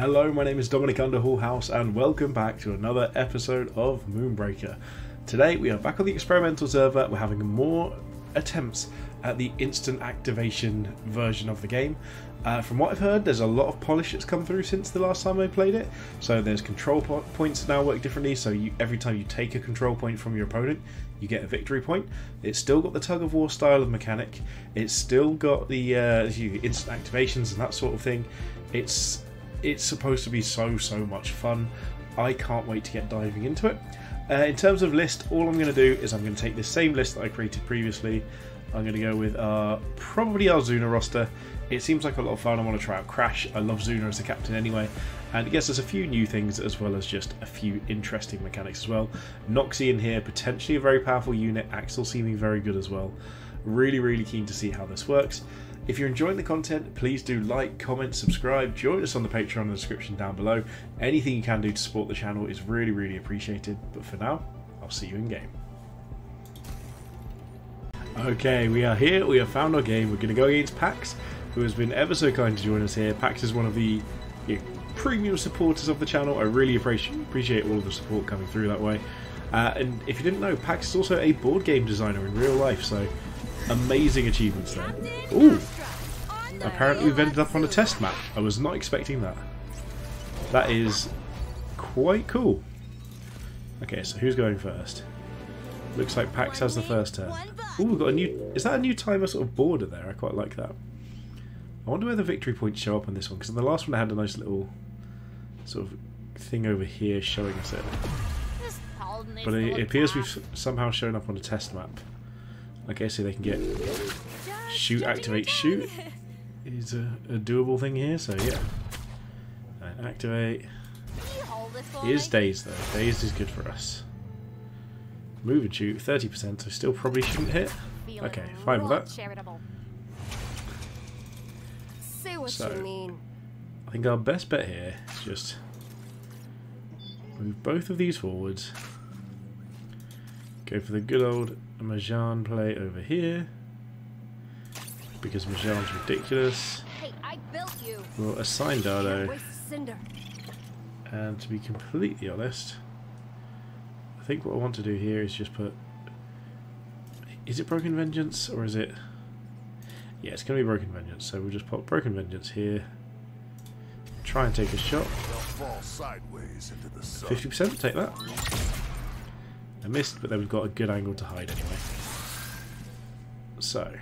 Hello, my name is Dominic Underhallhouse and welcome back to another episode of Moonbreaker. Today we are back on the experimental server. We're having more attempts at the instant activation version of the game. From what I've heard, there's a lot of polish that's come through since the last time I played it. So there's control points now work differently, so every time you take a control point from your opponent, you get a victory point. It's still got the tug of war style of mechanic. It's still got the instant activations and that sort of thing. It's supposed to be so much fun. I can't wait to get diving into it. In terms of list, all I'm going to do is I'm going to take this same list that I created previously. I'm going to go with probably our Zuna roster. It seems like a lot of fun. I want to try out Crash. I love Zuna as a captain anyway. And it gets us a few new things as well as just a few interesting mechanics as well. Noxie in here, potentially a very powerful unit. Axl seeming very good as well. Really keen to see how this works. If you're enjoying the content, please do like, comment, subscribe, join us on the Patreon in the description down below. Anything you can do to support the channel is really appreciated. But for now, I'll see you in game. Okay, we are here, we have found our game. We're going to go against Pax, who has been ever so kind to join us here. Pax is one of the premium supporters of the channel. I really appreciate all of the support coming through that way. And if you didn't know, Pax is also a board game designer in real life, so amazing achievements there. Ooh! Apparently we've ended up on a test map. I was not expecting that. That is quite cool. Okay, so who's going first? Looks like Pax has the first turn. Ooh, we've got a new... Is that a new timer sort of border there? I quite like that. I wonder where the victory points show up on this one, because on the last one I had a nice little sort of thing over here showing us it. But it appears we've somehow shown up on a test map. Okay, so they can get shoot, activate, shoot is a doable thing here, so yeah. And activate. Here's Dazed though. Dazed is good for us. Move and shoot, 30%, so still probably shouldn't hit. Okay, fine with that. So, I think our best bet here is just move both of these forwards. Go for the good old Majan play over here. Because Majan's ridiculous. We'll assign Dardo. And to be completely honest, I think what I want to do here is just put... Is it Broken Vengeance or is it... Yeah, it's going to be Broken Vengeance, so we'll just put Broken Vengeance here. Try and take a shot. 50%, take that. I missed, but then we've got a good angle to hide anyway. So,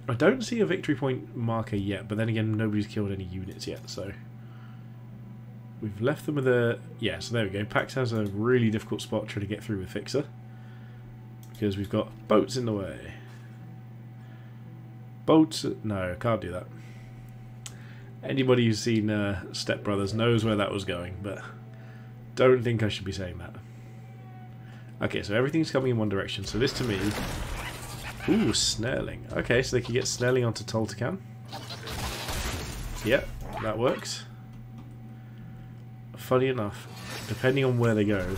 I don't see a victory point marker yet, but then again, nobody's killed any units yet, so... We've left them with a... Yeah, so there we go. Pax has a really difficult spot trying to get through with Fixer. Because we've got boats in the way. Boats... No, can't do that. Anybody who's seen Step Brothers knows where that was going, but don't think I should be saying that. Okay, so everything's coming in one direction. So this to me... Ooh, Snarling. Okay, so they can get Snarling onto Toltecan. Yep, that works. Funny enough, depending on where they go,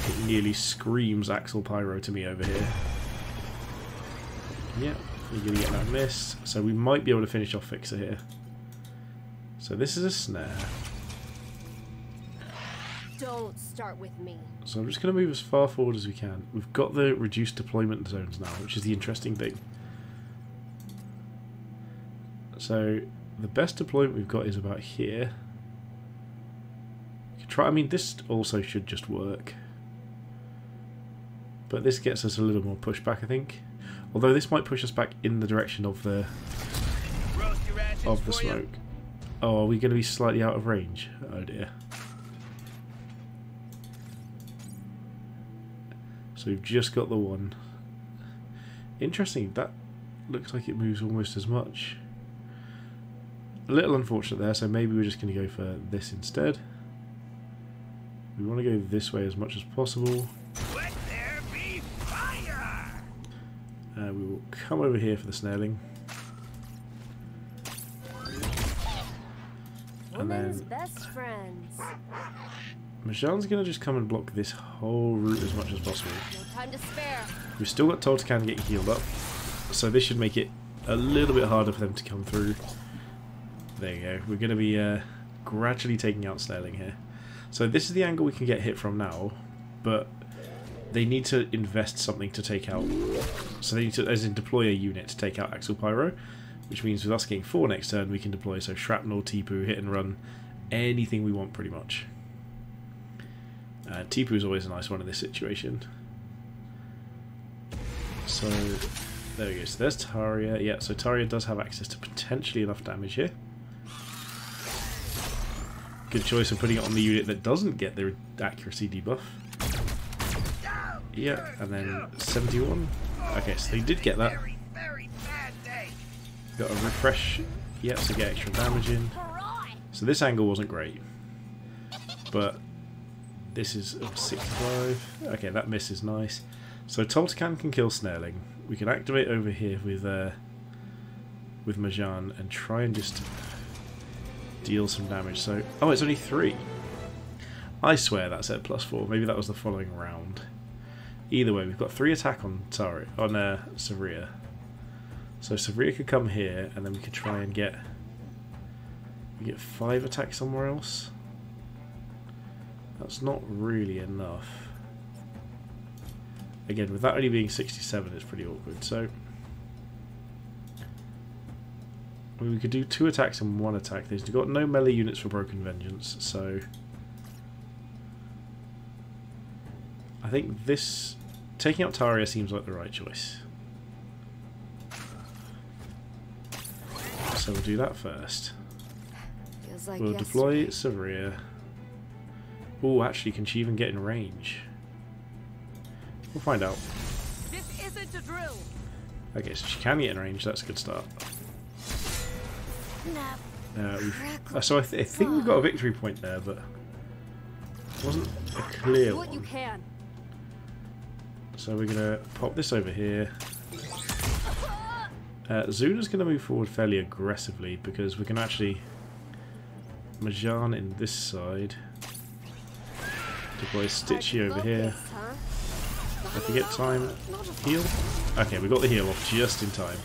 it nearly screams Axl Pyro to me over here. Yep, you're going to get that miss. So we might be able to finish off Fixer here. So this is a snare. Don't start with me. So I'm just going to move as far forward as we can. We've got the reduced deployment zones now, which is the interesting thing. So the best deployment we've got is about here. I mean, this also should just work. But this gets us a little more pushback, I think. Although this might push us back in the direction of the smoke. Oh, are we going to be slightly out of range? Oh dear. So we've just got the one. Interesting, that looks like it moves almost as much. A little unfortunate there, so maybe we're just going to go for this instead. We want to go this way as much as possible. Let there be fire! We will come over here for the Snarling. And then best friends. Majan's going to just come and block this whole route as much as possible. No time to spare. We've still got Toltecan getting healed up, so this should make it a little bit harder for them to come through. There you go. We're going to be gradually taking out Snelling here. So this is the angle we can get hit from now, but they need to invest something to take out. So they need to, as in, deploy a unit to take out Axl Pyro, which means with us getting 4 next turn, we can deploy so shrapnel, Tipu, hit and run, anything we want pretty much. Tipu is always a nice one in this situation. So there we go. So there's Taria. Yeah, so Taria does have access to potentially enough damage here. Good choice of putting it on the unit that doesn't get the accuracy debuff. Yeah, and then 71. Okay, so they did get that. Got a refresh. Yeah, so get extra damage in. So this angle wasn't great. But this is 65. Okay, that miss is nice. So Toltecan can kill Snarling. We can activate over here with Majan and try and just deal some damage. So, oh, it's only 3. I swear that said +4. Maybe that was the following round. Either way, we've got 3 attack on Savria. So Savria could come here, and then we could try and get 5 attack somewhere else. That's not really enough. Again, with that only being 67, it's pretty awkward. So we could do 2 attacks and 1 attack. They've got no melee units for Broken Vengeance, so I think this taking out Taria seems like the right choice. So we'll do that first. Feels like We'll deploy Savria. Oh, actually, can she even get in range? We'll find out. This isn't a drill. Okay, so she can get in range. That's a good start. So I think we got a victory point there, but it wasn't a clear What you one. can. So we're gonna pop this over here. Zuna's gonna move forward fairly aggressively because we can actually Majan in this side. Deploy Stitchy over here. If we get time, heal. Okay, we got the heal off just in time.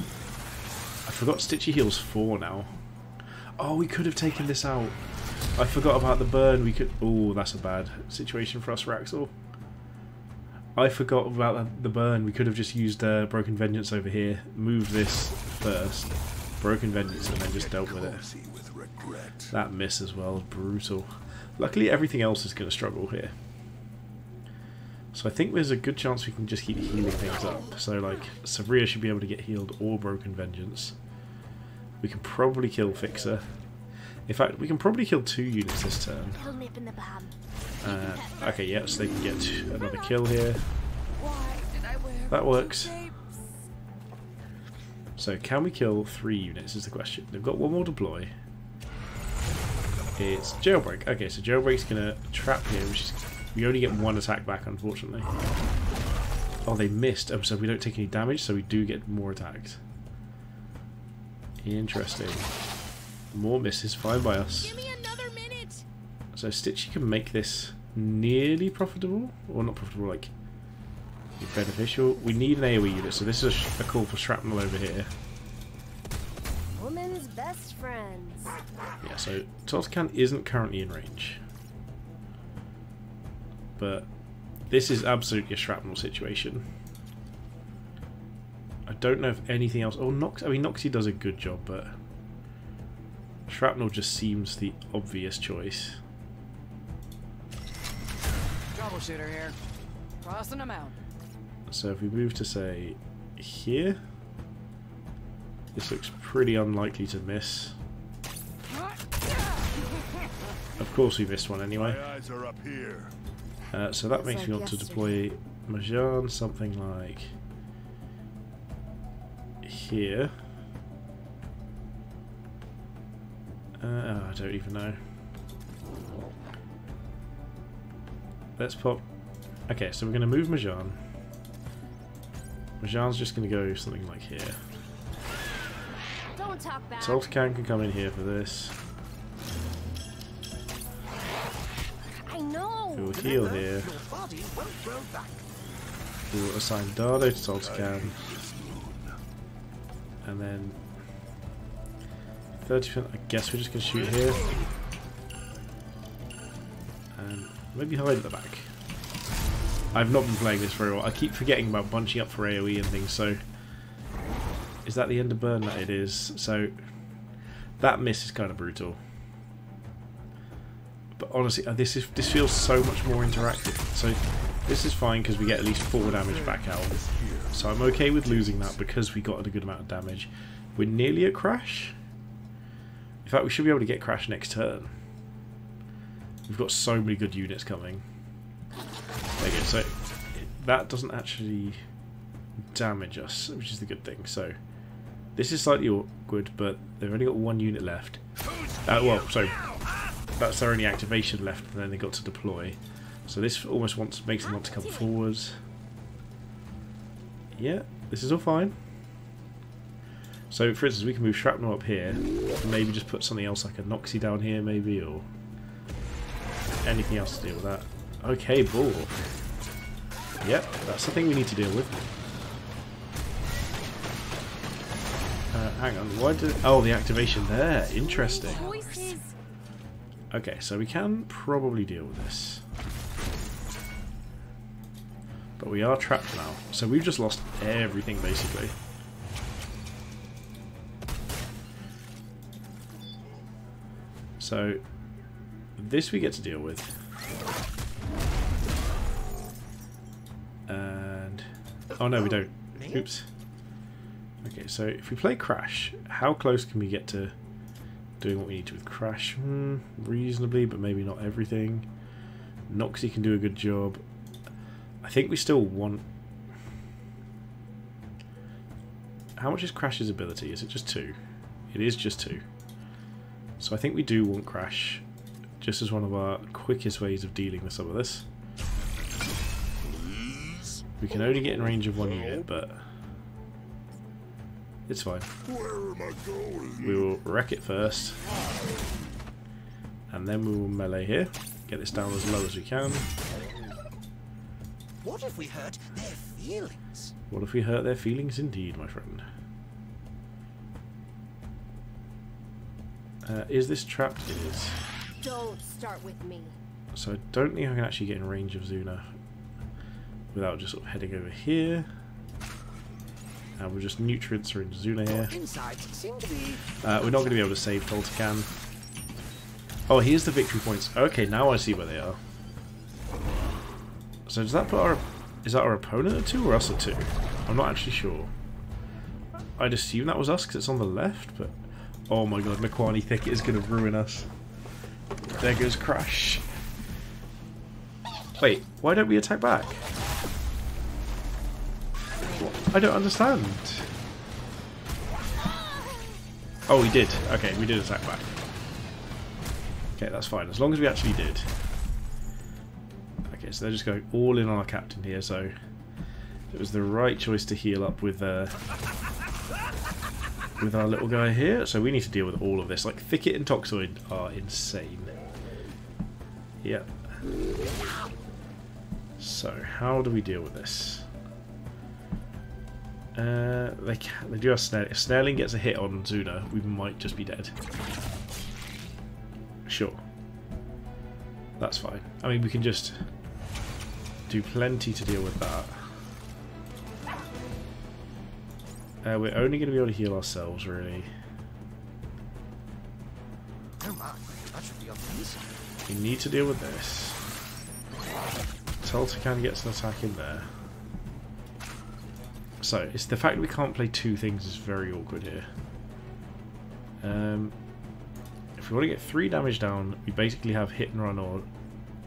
I forgot Stitchy heals 4 now. Oh, we could have taken this out. I forgot about the burn. We could. Oh, that's a bad situation for us, Raxel. I forgot about the burn. We could have just used Broken Vengeance over here. Move this first. Broken Vengeance and then just dealt with it. That miss as well. Brutal. Luckily, everything else is going to struggle here. So I think there's a good chance we can just keep healing things up. So like, Savria should be able to get healed or Broken Vengeance. We can probably kill Fixer. In fact, we can probably kill 2 units this turn. Okay, yeah, so they can get another kill here. That works. So can we kill 3 units is the question. They've got 1 more deploy. It's Jailbreak. Okay, so Jailbreak's going to trap here, which is... We only get 1 attack back, unfortunately. Oh, they missed. Oh, so we don't take any damage, so we do get more attacks. Interesting. More misses, fine by us. Give me another minute. So Stitchy can make this nearly profitable, or not profitable, like beneficial. We need an AoE unit, so this is a call for shrapnel over here. Woman's best friends. Yeah, so Toltecan isn't currently in range. But this is absolutely a shrapnel situation. I don't know if anything else... Oh, Noxie does a good job, but shrapnel just seems the obvious choice. Troubleshooter here. Crossing them out. So if we move to, say, here, this looks pretty unlikely to miss. Of course we missed one anyway. My eyes are up here. So that makes me want to deploy Majan something like here. I don't even know. Let's pop... Okay, so we're going to move Majan. Majan's just going to go something like here. Don't talk back. Toltecan can come in here for this. I know. We'll heal here. We'll assign Dardo to Toltecan. And then 30%, I guess we're just going to shoot here. And maybe hide at the back. I've not been playing this very well. I keep forgetting about bunching up for AoE and things, so... Is that the end of burn? That it is. So, that miss is kind of brutal. But honestly, this feels so much more interactive. So, this is fine because we get at least 4 damage back out. So I'm okay with losing that because we got a good amount of damage. We're nearly at Crash. In fact, we should be able to get Crash next turn. We've got so many good units coming. There you go. So that doesn't actually damage us, which is the good thing. So this is slightly awkward, but they've only got 1 unit left. Well, so that's their only activation left, and then they got to deploy. So this almost makes them want to come forwards. Yeah, this is all fine. So, for instance, we can move Shrapnel up here, and maybe just put something else like a Noxie down here, maybe, or anything else to deal with that. Okay, ball. Yep, that's the thing we need to deal with. Hang on, why did... Oh, the activation there. Interesting. Okay, so we can probably deal with this. But we are trapped now, so we've just lost everything, basically. So, this we get to deal with. And... Oh no, we don't. Oops. Okay, so if we play Crash, how close can we get to doing what we need to with Crash? Reasonably, but maybe not everything. Noxie can do a good job. I think we still want... How much is Crash's ability? Is it just 2? It is just 2. So I think we do want Crash, just as one of our quickest ways of dealing with some of this. We can only get in range of 1 unit, but it's fine. We will wreck it first, and then we will melee here. Get this down as low as we can. What if we hurt their feelings? What if we hurt their feelings indeed, my friend? Is this trapped? It is. Don't start with me. So I don't think I can actually get in range of Zuna without just sort of heading over here. And we'll just nutrients her into Zuna here. We're not going to be able to save Toltecan. Oh, here's the victory points. Okay, now I see where they are. So does that put our... Is that our opponent at 2 or us at 2? I'm not actually sure. I'd assume that was us because it's on the left, but... Oh my god, Mequani Thicket is going to ruin us. There goes Crash. Wait, why don't we attack back? What? I don't understand. Oh, we did. Okay, we did attack back. Okay, that's fine, as long as we actually did. Okay, so they're just going all in on our captain here, so it was the right choice to heal up with our little guy here. So we need to deal with all of this. Like, Thicket and Toxoid are insane. Yep. So, how do we deal with this? They do have Snarling. If Snarling gets a hit on Zuna, we might just be dead. Sure. That's fine. I mean, we can just do plenty to deal with that. We're only going to be able to heal ourselves, really. Oh my, that should be easy. We need to deal with this. Toltecan gets an attack in there. So, it's the fact that we can't play 2 things is very awkward here. If we want to get 3 damage down, we basically have Hit and Run or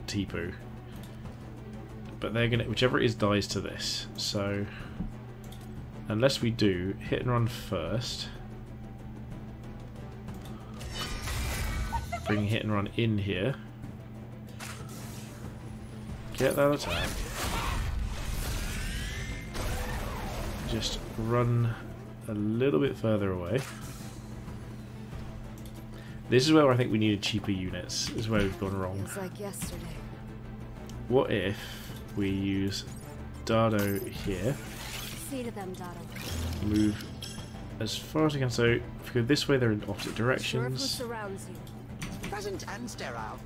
Tipu. But they're gonna, whichever it is, dies to this. So, unless we do Hit and Run first, bring Hit and Run in here, get that attack, just run a little bit further away. This is where I think we needed cheaper units. This is where we've gone wrong. It's like yesterday. What if we use Dardo here? See to them, Dotto. Move as far as I can. So if we go this way, they're in opposite Sure who directions. surrounds you. Present and sterile.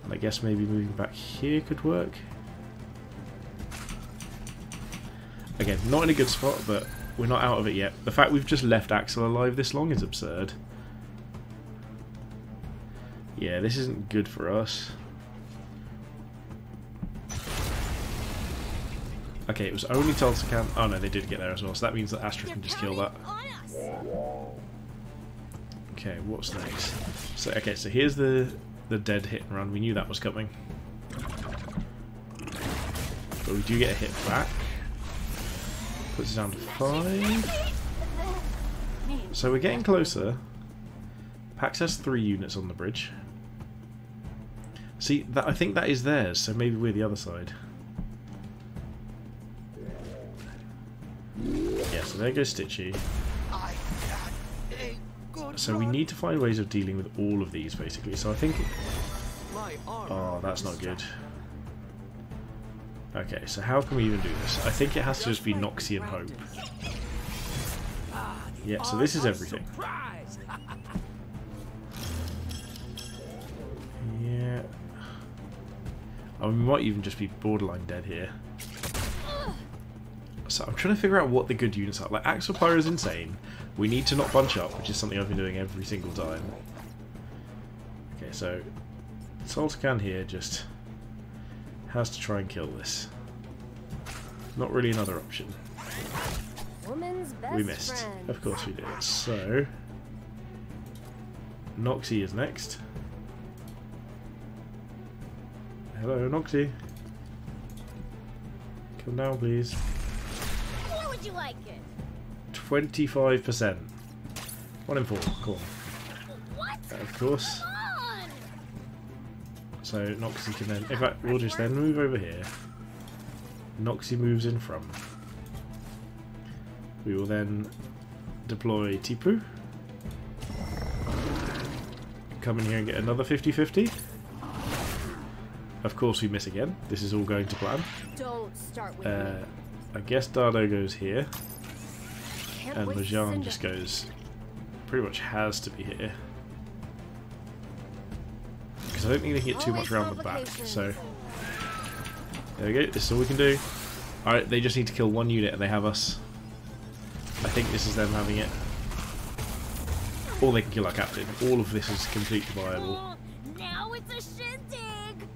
And I guess maybe moving back here could work. Again, not in a good spot, but we're not out of it yet. The fact we've just left Axl alive this long is absurd. Yeah, this isn't good for us. Okay, it was only Tulsacan. Oh no, they did get there as well, so that means that Astra can just kill that. Okay, what's next? So okay, so here's the dead hit and run. We knew that was coming. But we do get a hit back. Puts it down to 5. So we're getting closer. Pax has 3 units on the bridge. See, that I think that is theirs, so maybe we're the other side. Yeah, so there goes Stitchy. So we need to find ways of dealing with all of these, basically. So I think... Oh, that's not good. Okay, so how can we even do this? I think it has to just be Noxie and Hope. Yeah, so this is everything. Yeah. Oh, we might even just be borderline dead here. So I'm trying to figure out what the good units are. Like, Axl Pyro is insane. We need to not bunch up, which is something I've been doing every single time. Okay, so Tulsacan here just has to try and kill this. Not really another option. Woman's best We missed. friend. Of course we did. So Noxie is next. Hello, Noxie. Come down, please. Where would you like it? 25%. 1 in 4. Cool. What? Of course. On! So Noxie can then... In fact, we'll just then move over here. Noxie moves in front. We will then deploy Tipu. Come in here and get another 50-50. Of course we miss again. This is all going to plan. Don't start with me. I guess Dardo goes here. Can't And waste Bajan Cinder. just goes... Pretty much has to be here. Because I don't think they can get too much around the back. So there we go. This is all we can do. Alright, they just need to kill 1 unit and they have us. I think this is them having it. Or they can kill our captain. All of this is completely viable. Now it's a shindig.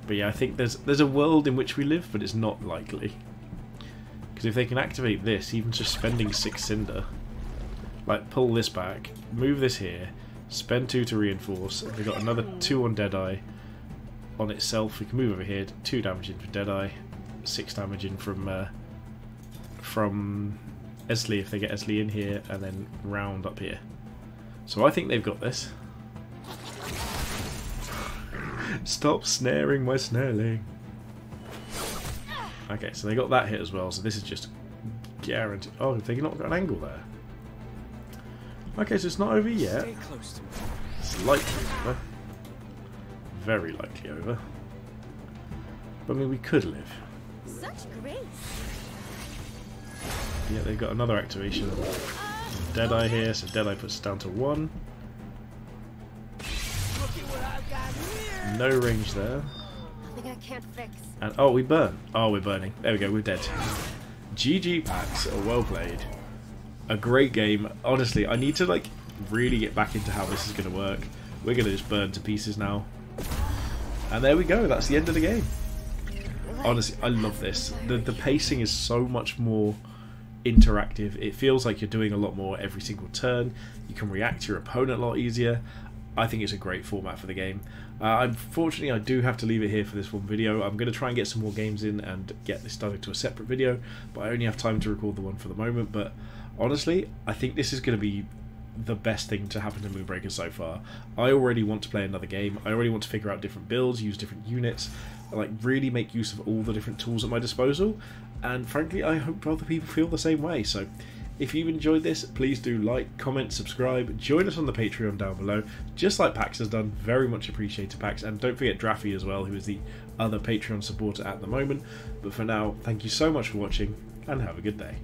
But yeah, I think there's a world in which we live, but it's not likely. Because if they can activate this, even just spending 6 Cinder, like pull this back, move this here, spend 2 to reinforce, and they've got another 2 on Deadeye on itself. We can move over here, 2 damage in for Deadeye, 6 damage in from Esley if they get Esley in here, and then round up here. So I think they've got this. Stop snaring my snareling. Okay, so they got that hit as well, so this is just guaranteed. Oh, they've not got an angle there. Okay, so it's not over yet. It's likely over. Very likely over. But I mean, we could live. Such grace. Yeah, they've got another activation. Deadeye here, so Deadeye puts it down to 1. No range there. Nothing I can't fix. And oh, we burn. Oh, we're burning. There we go, we're dead. GG Pax, well played. A great game. Honestly, I need to like really get back into how this is going to work. We're going to just burn to pieces now. And there we go, that's the end of the game. Honestly, I love this. The pacing is so much more interactive. It feels like you're doing a lot more every single turn. You can react to your opponent a lot easier. I think it's a great format for the game. Unfortunately, I do have to leave it here for this one video. I'm going to try and get some more games in and get this done into a separate video, but I only have time to record the one for the moment. But honestly, I think this is going to be the best thing to happen to Moonbreaker so far. I already want to play another game. I already want to figure out different builds, use different units, like really make use of all the different tools at my disposal. And frankly, I hope other people feel the same way. So if you enjoyed this, please do like, comment, subscribe, join us on the Patreon down below, just like Pax has done. Very much appreciated, Pax, and don't forget Draffy as well, who is the other Patreon supporter at the moment. But for now, thank you so much for watching, and have a good day.